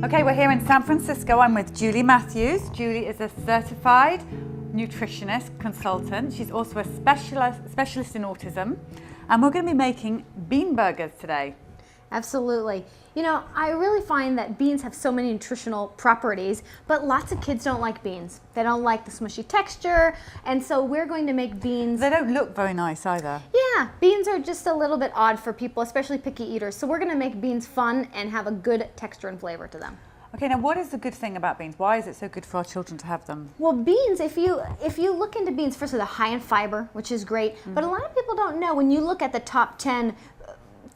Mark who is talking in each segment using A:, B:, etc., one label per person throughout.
A: Okay, we're here in San Francisco. I'm with Julie Matthews. Julie is a certified nutritionist consultant. She's also a specialist in autism. And we're going to be making bean burgers today.
B: Absolutely. You know, I really find that beans have so many nutritional properties, but lots of kids don't like beans. They don't like the smushy texture, and so we're going to make beans.
A: They don't look very nice either.
B: Yeah, beans are just a little bit odd for people, especially picky eaters. So we're going to make beans fun and have a good texture and flavor to them.
A: Okay, now what is the good thing about beans? Why is it so good for our children to have them?
B: Well, beans, if you look into beans, first of all, they're high in fiber, which is great, but a lot of people don't know when you look at the top 10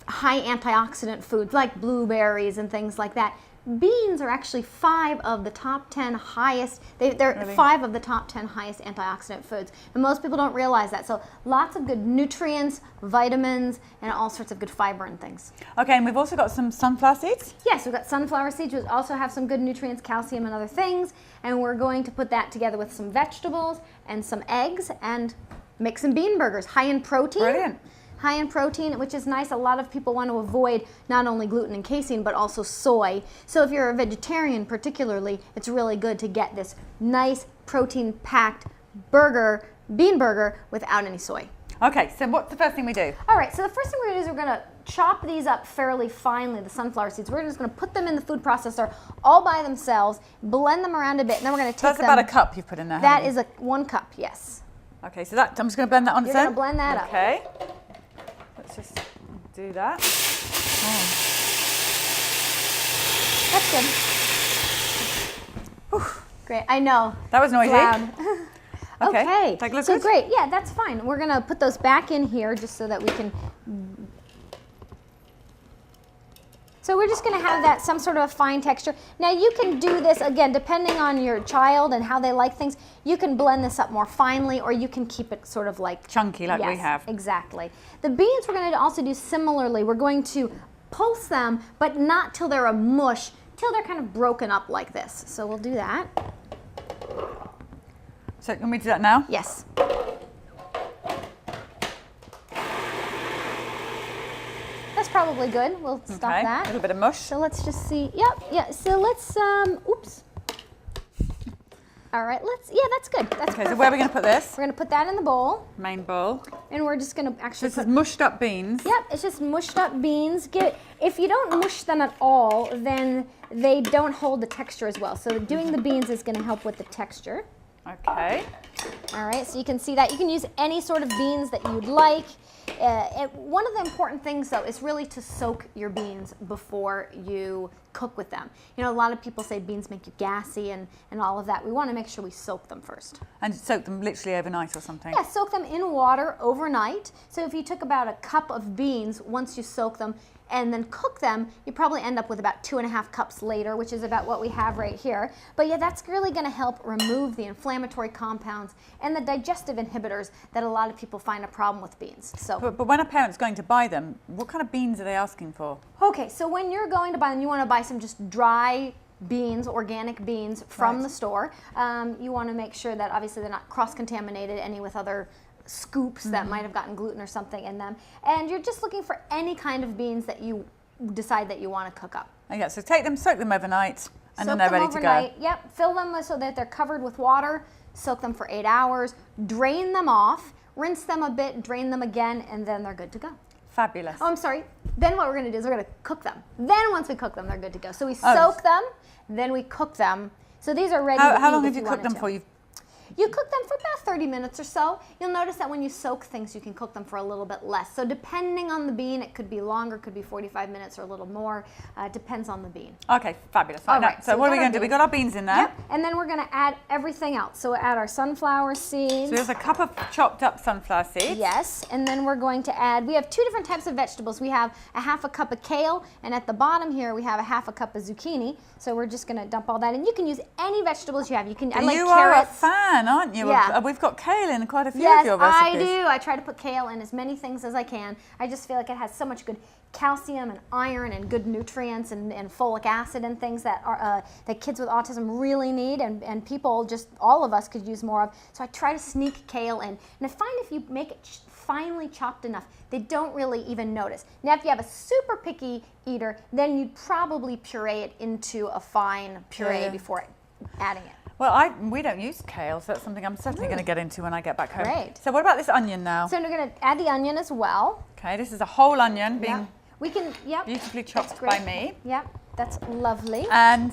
B: high antioxidant foods like blueberries and things like that, beans are actually 5 of the top 10 highest, they're
A: Really?
B: 5 of the top 10 highest antioxidant foods. And most people don't realize that. So lots of good nutrients, vitamins, and all sorts of good fiber and things.
A: Okay, and we've also got some sunflower seeds.
B: Yes, we've got sunflower seeds, which also have some good nutrients, calcium, and other things. And we're going to put that together with some vegetables and some eggs and make some bean burgers, high in protein.
A: Brilliant.
B: High in protein, which is nice. A lot of people want to avoid not only gluten and casein, but also soy. So if you're a vegetarian particularly, it's really good to get this nice protein-packed burger, bean burger, without any soy.
A: Okay, so what's the first thing we do?
B: All right, so the first thing we're going to do is we're going to chop these up fairly finely, the sunflower seeds. We're just going to put them in the food processor all by themselves, blend them around a bit, and then we're going to take
A: That's
B: them.
A: about a cup you've put in there.
B: That is 1 cup, yes.
A: Okay, so that I'm just going to blend that on its
B: You're
A: own.
B: going to blend that up.
A: Okay. Let's just do that. Oh.
B: That's good.
A: Whew.
B: Great, I know.
A: That was noisy.
B: Loud.
A: Okay. Take a look
B: So
A: good?
B: great, yeah, that's fine. We're gonna put those back in here just so that we can. So we're just gonna have that some sort of a fine texture. Now you can do this again, depending on your child and how they like things. You can blend this up more finely, or you can keep it sort of like
A: Chunky like we
B: yes,
A: have.
B: Exactly. The beans we're going to also do similarly. We're going to pulse them, but not till they're a mush, till they're kind of broken up like this. So we'll do that.
A: So can we do that now?
B: Yes. That's probably good. We'll stop
A: Okay.
B: that.
A: A little bit of mush.
B: So let's just see. Yep. Yeah. So let's. Oops. All right. That's good. That's
A: Okay.
B: perfect.
A: So where are we going to put this?
B: We're going to put that in the bowl,
A: Main bowl.
B: and we're just going to
A: So
B: actually.
A: this is mushed up beans.
B: Yep, it's just mushed up beans. If you don't mush them at all, then they don't hold the texture as well. So doing the beans is going to help with the texture.
A: Okay.
B: All right, so you can see that. You can use any sort of beans that you'd like. One of the important things, though, is really to soak your beans before you cook with them. You know, a lot of people say beans make you gassy and all of that. We want to make sure we soak them first.
A: And soak them literally overnight or something.
B: Yeah, soak them in water overnight. So if you took about a cup of beans, once you soak them, and then cook them, you probably end up with about 2.5 cups later, which is about what we have right here. But yeah, that's really going to help remove the inflammatory compounds and the digestive inhibitors that a lot of people find a problem with beans. So,
A: But when a parent's going to buy them, what kind of beans are they asking for?
B: okay, so when you're going to buy them, you want to buy some just dry beans, organic beans from
A: Right.
B: the store. You want to make sure that obviously they're not cross-contaminated any with other scoops that might have gotten gluten or something in them. And you're just looking for any kind of beans that you decide that you want to cook up.
A: Okay, so take them, soak them overnight, and then
B: Soak
A: they're
B: them
A: ready to
B: overnight.
A: go.
B: Yep, fill them so that they're covered with water, soak them for 8 hours, drain them off, rinse them a bit, drain them again, and then they're good to go.
A: Fabulous.
B: Oh, I'm sorry. Then what we're going to do is we're going to cook them. Then once we cook them, they're good to go. So we soak them, then we cook them. So these are ready to eat
A: How long
B: if
A: have you
B: wanted
A: cooked them
B: to.
A: for?
B: You cook them for about 30 minutes or so. You'll notice that when you soak things, you can cook them for a little bit less. So depending on the bean, it could be longer, could be 45 minutes or a little more. Depends on the bean.
A: Okay, fabulous.
B: All
A: Now,
B: right,
A: so
B: so
A: what are
B: we
A: we
B: got
A: going to do?
B: our
A: We got our beans in there.
B: Yep, and then we're going to add everything else. So we'll add our sunflower seeds.
A: So there's a cup of chopped up sunflower seeds.
B: Yes, and then we're going to add, we have 2 different types of vegetables. We have a 1/2 cup of kale, and at the bottom here we have a 1/2 cup of zucchini. So we're just going to dump all that in. You can use any vegetables you have. You can, I like
A: You
B: carrots.
A: are a fan. fan, aren't you?
B: Yeah.
A: We've got kale in quite a few
B: Yes,
A: of your recipes.
B: I do. I try to put kale in as many things as I can. I just feel like it has so much good calcium and iron and good nutrients and folic acid and things that are that kids with autism really need, and people, just all of us, could use more of. So I try to sneak kale in. And I find if you make it finely chopped enough, they don't really even notice. Now, if you have a super picky eater, then you'd probably puree it into a fine puree before adding it.
A: Well, we don't use kale, so that's something I'm certainly going to get into when I get back home.
B: Great.
A: So what about this onion now?
B: So we're going to add the onion as well.
A: Okay, this is a whole onion being
B: we can,
A: beautifully chopped by me.
B: Yep, that's lovely.
A: And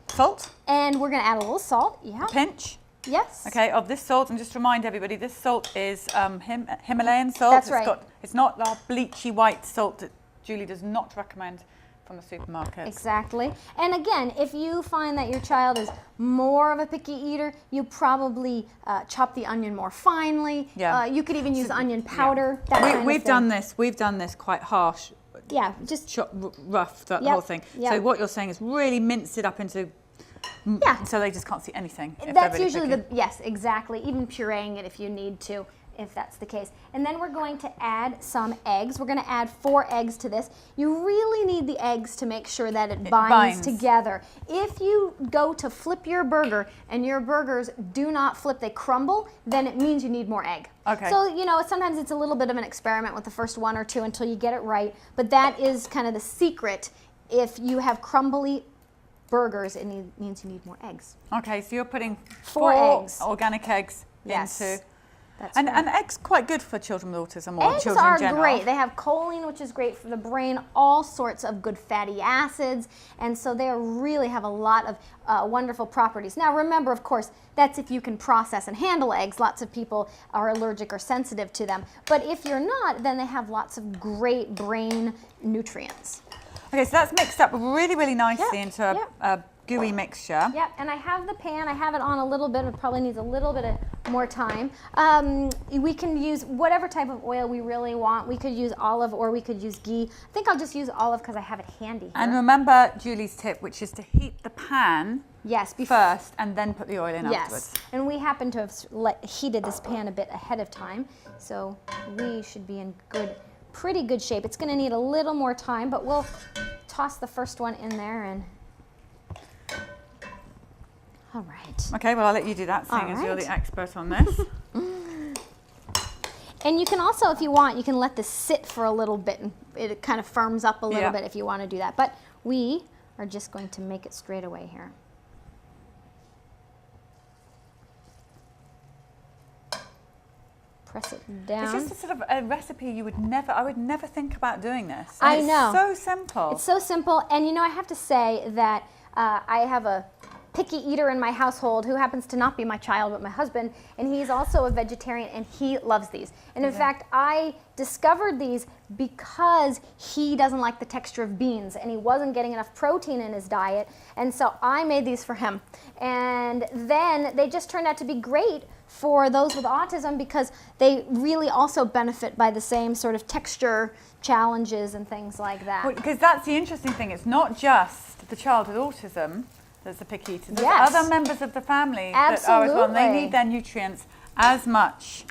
A: salt.
B: And we're going to add a little salt. Yeah.
A: Pinch.
B: Yes.
A: Okay, of this salt, and just remind everybody, this salt is Himalayan salt.
B: That's right.
A: It's not the bleachy white salt that Julie does not recommend from the supermarket.
B: Exactly. And again, if you find that your child is more of a picky eater, you probably chop the onion more finely.
A: Yeah.
B: You could even use onion powder. That kind of
A: We've
B: thing.
A: We've done this quite harsh.
B: Yeah, just
A: rough, that
B: Yep,
A: whole thing.
B: yep.
A: So what you're saying is really mince it up into, so they just can't see anything. If
B: that's
A: they're really
B: usually
A: picky.
B: yes, exactly. Even pureeing it if you need to, if that's the case. And then we're going to add some eggs. We're going to add 4 eggs to this. You really need the eggs to make sure that it binds together. If you go to flip your burger and your burgers do not flip, they crumble, then it means you need more egg.
A: Okay.
B: So, you know, sometimes it's a little bit of an experiment with the first 1 or 2 until you get it right, but that is kind of the secret. If you have crumbly burgers, it means you need more eggs.
A: Okay, so you're putting
B: 4 eggs.
A: Organic eggs
B: Yes.
A: into.
B: That's
A: And
B: right.
A: eggs quite good for children with autism, or
B: Eggs
A: children
B: are
A: in general.
B: great. They have choline, which is great for the brain, all sorts of good fatty acids, and so they really have a lot of wonderful properties. Now remember, of course, that's if you can process and handle eggs. Lots of people are allergic or sensitive to them. But if you're not, then they have lots of great brain nutrients.
A: Okay, so that's mixed up really, really nicely into a gooey mixture.
B: Yep, and I have the pan. I have it on a little bit. It probably needs a little bit of more time. We can use whatever type of oil we really want. We could use olive or we could use ghee. I think I'll just use olive because I have it handy here.
A: And remember Julie's tip, which is to heat the pan first and then put the oil in afterwards.
B: Yes, and we happen to have heated this pan a bit ahead of time, so we should be in pretty good shape. It's going to need a little more time, but we'll toss the first one in there and. All right.
A: Okay, well, I'll let you do that, seeing as you're the expert on this.
B: And you can also, if you want, you can let this sit for a little bit and it kind of firms up a little bit if you want to do that. But we are just going to make it straight away here. Press it down.
A: It's just a sort of a recipe I would never think about doing this.
B: I know.
A: It's so simple.
B: It's so simple. And you know, I have to say that I have a picky eater in my household who happens to not be my child but my husband, and he's also a vegetarian and he loves these. And in fact, I discovered these because he doesn't like the texture of beans and he wasn't getting enough protein in his diet, and so I made these for him. And then they just turned out to be great for those with autism because they really also benefit by the same sort of texture challenges and things like that.
A: Well, because that's the interesting thing. It's not just the child with autism that's a picky eater. There's
B: Yes.
A: other members of the family that are as well. And they
B: Absolutely.
A: need their nutrients as much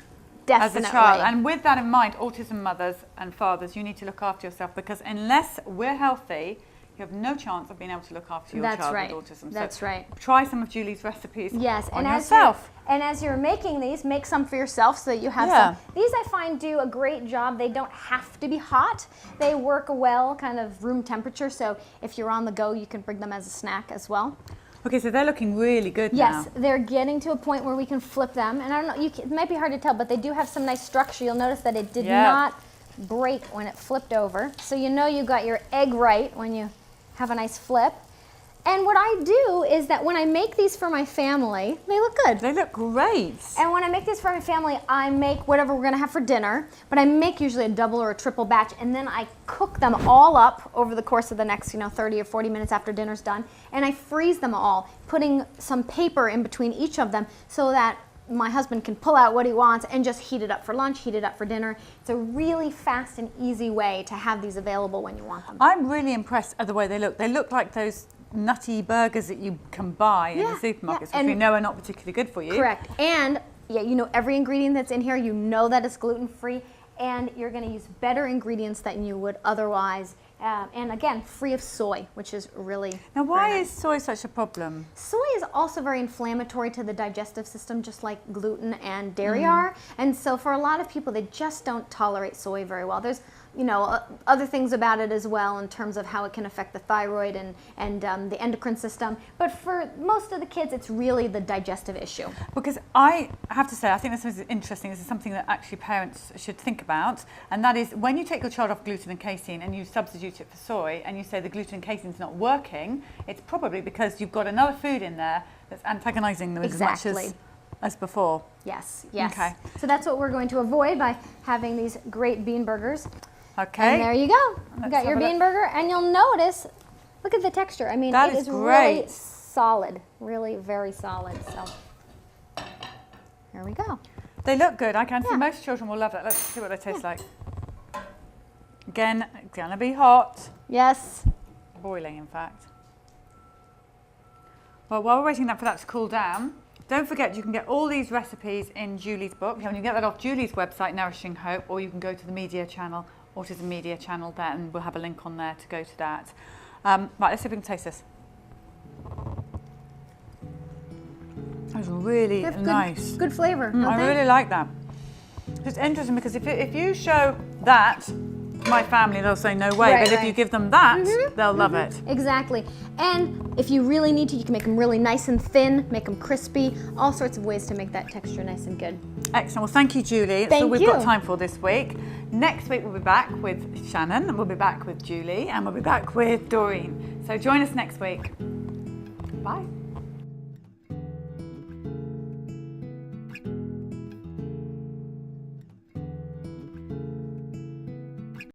B: Definitely.
A: as a child. And with that in mind, autism mothers and fathers, you need to look after yourself, because unless we're healthy, you have no chance of being able to look after your
B: That's
A: child
B: right.
A: with autism.
B: That's
A: so
B: right.
A: Try some of Julie's recipes
B: Yes,
A: on
B: and
A: yourself.
B: as you're making these, make some for yourself so that you have some. These I find do a great job. They don't have to be hot. They work well, kind of room temperature. So if you're on the go, you can bring them as a snack as well.
A: Okay, so they're looking really good
B: Yes,
A: now.
B: they're getting to a point where we can flip them. And I don't know, it might be hard to tell, but they do have some nice structure. You'll notice that it did not break when it flipped over. So you know you got your egg right when you have a nice flip. And what I do is that when I make these for my family, they look good.
A: They look great.
B: And when I make these for my family, I make whatever we're gonna have for dinner, but I make usually a double or a triple batch, and then I cook them all up over the course of the next, 30 or 40 minutes after dinner's done, and I freeze them all, putting some paper in between each of them so that my husband can pull out what he wants and just heat it up for lunch, heat it up for dinner. It's a really fast and easy way to have these available when you want them.
A: I'm really impressed at the way they look. They look like those nutty burgers that you can buy in the supermarkets, which we know are not particularly good for you.
B: Correct. And you know every ingredient that's in here, you know that it's gluten-free, and you're going to use better ingredients than you would otherwise. And again, free of soy, which is really
A: Now, why is soy such a problem?
B: Soy is also very inflammatory to the digestive system, just like gluten and dairy are. And so for a lot of people, they just don't tolerate soy very well. There's, you know, other things about it as well in terms of how it can affect the thyroid and the endocrine system. But for most of the kids, it's really the digestive issue.
A: Because I have to say, I think this is interesting. This is something that actually parents should think about. And that is when you take your child off gluten and casein and you substitute it for soy and you say the gluten and casein is not working, it's probably because you've got another food in there that's antagonizing them as much as before.
B: Yes, yes.
A: Okay.
B: So that's what we're going to avoid by having these great bean burgers.
A: Okay.
B: And there you go. You got your bean burger, and you'll notice, look at the texture. I mean, it is really solid, really very solid. So here we go.
A: They look good. I can see most children will love it. Let's see what they taste like. Again, it's gonna be hot.
B: Yes.
A: Boiling, in fact. Well, while we're waiting for that to cool down, don't forget you can get all these recipes in Julie's book. You can get that off Julie's website, Nourishing Hope, or you can go to the media channel, Autism Media channel there, and we'll have a link on there to go to that. Right, let's see if we can taste this. That's really nice.
B: Good flavor.
A: I really like that. It's interesting because if you show that to my family, they'll say no way. But if you give them that, they'll love it.
B: Exactly. And if you really need to, you can make them really nice and thin, make them crispy, all sorts of ways to make that texture nice and good.
A: Excellent. Well, thank you, Julie. That's all we've got time for this week. Next week, we'll be back with Shannon, and we'll be back with Julie, and we'll be back with Doreen. So join us next week. Bye.